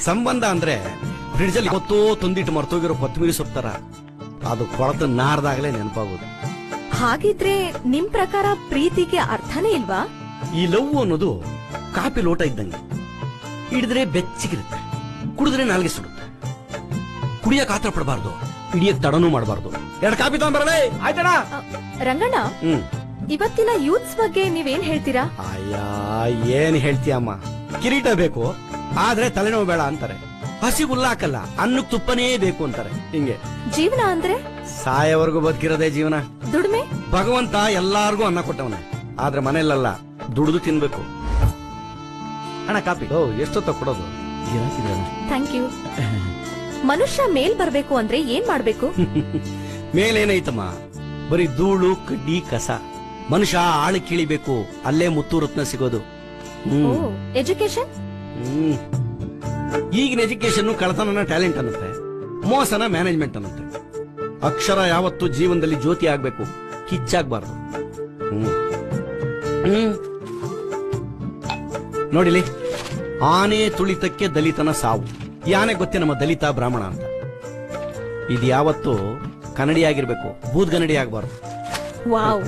ಸಂಬಂಧ ಅಂದ್ರೆ ಫ್ರಿಡ್ಜ್ ಅಲ್ಲಿ ಗೊತ್ತೋ ತಂದಿಟ್ಟು ಮರ್ತೋಗಿರೋ ಕೊತ್ತಂಬರಿ ಸೊಪ್ಪು ತರ, ಅದು ಕೊಳತು ನಾರ್ದಾಗಲೇ ನೆನಪಾಗೋದು. ಹಾಗಿದ್ರೆ ನಿಮ್ ಪ್ರಕಾರ ಪ್ರೀತಿಗೆ ಅರ್ಥನೇ ಇಲ್ವಾ? ಈ ಲವ್ ಅನ್ನೋದು ಕಾಪಿ ಲೋಟ ಇದ್ದಂಗೆ, ಹಿಡಿದ್ರೆ ಬೆಚ್ಚಗಿರುತ್ತೆ, ಕುಡಿದ್ರೆ ನಾಲ್ಗೆ ಸುಡುತ್ತೆ. ಕುಡಿಯಕ್ ಆತರ ಪಡಬಾರ್ದು, ಹಿಡಿಯಕ್ ತಡನೂ ಮಾಡಬಾರ್ದು. 2 ಕಾಪಿ ತಗೊಂಡ್ಬರಲೇ ಆಯ್ತಣ್ಣ. ರಂಗಣ್ಣ, ಇವತ್ತಿನ ಯೂತ್ಸ್ ಬಗ್ಗೆ ನೀವೇನ್ ಹೇಳ್ತೀರಾ? ಅಯ್ಯ, ಏನ್ ಹೇಳ್ತೀಯಮ್ಮ, ಕಿರೀಟ ಬೇಕು ಆದ್ರೆ ತಲೆನೋವು ಬೇಡ ಅಂತಾರೆ, ಹಸಿ ಹುಲ್ಲಾಕಲ್ಲ ಅನ್ನಕ್ ತುಪ್ಪನೇ ಬೇಕು ಅಂತಾರೆ. ಹಿಂಗೆ ಜೀವನ ಅಂದ್ರೆ ಸಾಯವರೆಗೂ ಬದುಕಿರೋದೇ ಜೀವನ. ದುಡಿಮೆ. ಭಗವಂತ ಎಲ್ಲಾರ್ಗೂ ಅನ್ನ ಕೊಟ್ಟವನ, ಆದ್ರೆ ಮನೆಯಲ್ಲ ದುಡಿದು ತಿನ್ಬೇಕು. ಅಣ್ಣ ಕಾಪಿ. ಎಷ್ಟೊತ್ತ ಕೊಡೋದು? Thank you. ಮನುಷ್ಯ ಮೇಲ್ ಬರ್ಬೇಕು ಅಂದ್ರೆ ಏನ್ ಮಾಡ್ಬೇಕು? ಮೇಲೇನೈತಮ್ಮ, ಬರೀ ಧೂಳು ಕಡ್ಡಿ ಕಸ. ಮನುಷ್ಯ ಆಳು ಕೀಳಿಬೇಕು, ಅಲ್ಲೇ ಮುತ್ತು ರತ್ನ ಸಿಗೋದು. ಎಜುಕೇಶನ್. ಈಗಿನ ಎಜುಕೇಶನ್ ಕಳತನನ ಟ್ಯಾಲೆಂಟ್ ಅನ್ನುತ್ತೆ, ಮೋಸನ ಮ್ಯಾನೇಜ್ಮೆಂಟ್ ಅನ್ನುತ್ತೆ. ಅಕ್ಷರ ಯಾವತ್ತು ಜೀವನದಲ್ಲಿ ಜ್ಯೋತಿ ಆಗ್ಬೇಕು, ಕಿಚ್ಚಾಗಬಾರ್ದು. ನೋಡಿಲಿ, ಆನೆ ತುಳಿತಕ್ಕೆ ದಲಿತನ ಸಾವು. ಈ ಆನೆ ಗೊತ್ತೇ ನಮ್ಮ ದಲಿತ ಬ್ರಾಹ್ಮಣ ಅಂತ. ಇದು ಯಾವತ್ತು ಕನ್ನಡಿ ಆಗಿರ್ಬೇಕು, ಬೂದ್ಗನ್ನಡಿ ಆಗಬಾರ್ದು. ವಾವ್.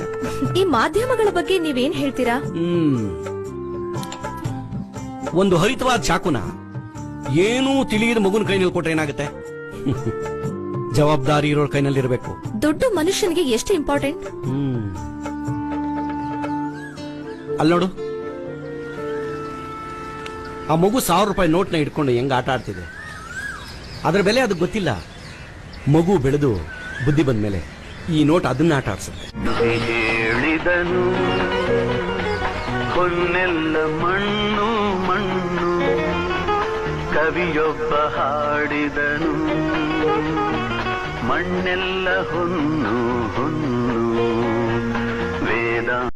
ಈ ಮಾಧ್ಯಮಗಳ ಬಗ್ಗೆ ನೀವೇನ್ ಹೇಳ್ತೀರಾ? ಒಂದು ಹರಿತವಾದ ಚಾಕುನ ಏನೂ ತಿಳಿಯದ ಮಗುನ ಕೈನಲ್ಲಿ ಕೊಟ್ರೆ ಏನಾಗುತ್ತೆ? ಜವಾಬ್ದಾರಿ ಇರೋ ಕೈನಲ್ಲಿರ್ಬೇಕು. ದೊಡ್ಡ ಮನುಷ್ಯನಿಗೆ ಎಷ್ಟು ಇಂಪಾರ್ಟೆಂಟ್. ಅಲ್ಲಿ ನೋಡು, ಆ ಮಗು 1000 ರೂಪಾಯಿ ನೋಟ್ನ ಇಟ್ಕೊಂಡು ಹೆಂಗ ಆಟ ಆಡ್ತಿದೆ. ಅದ್ರ ಬೆಲೆ ಅದಕ್ಕೆ ಗೊತ್ತಿಲ್ಲ. ಮಗು ಬೆಳೆದು ಬುದ್ಧಿ ಬಂದ ಮೇಲೆ ಈ ನೋಟ್ ಅದನ್ನ ಆಟ ಆಡ್ಸುತ್ತೆ. ಹೇಳಿದನು ಹೊನ್ನೆಲ್ಲ ಮಣ್ಣು ಮಣ್ಣು, ಕವಿಯೊಬ್ಬ ಹಾಡಿದನು ಮಣ್ಣೆಲ್ಲ ಹೊನ್ನು ಹೊನ್ನು.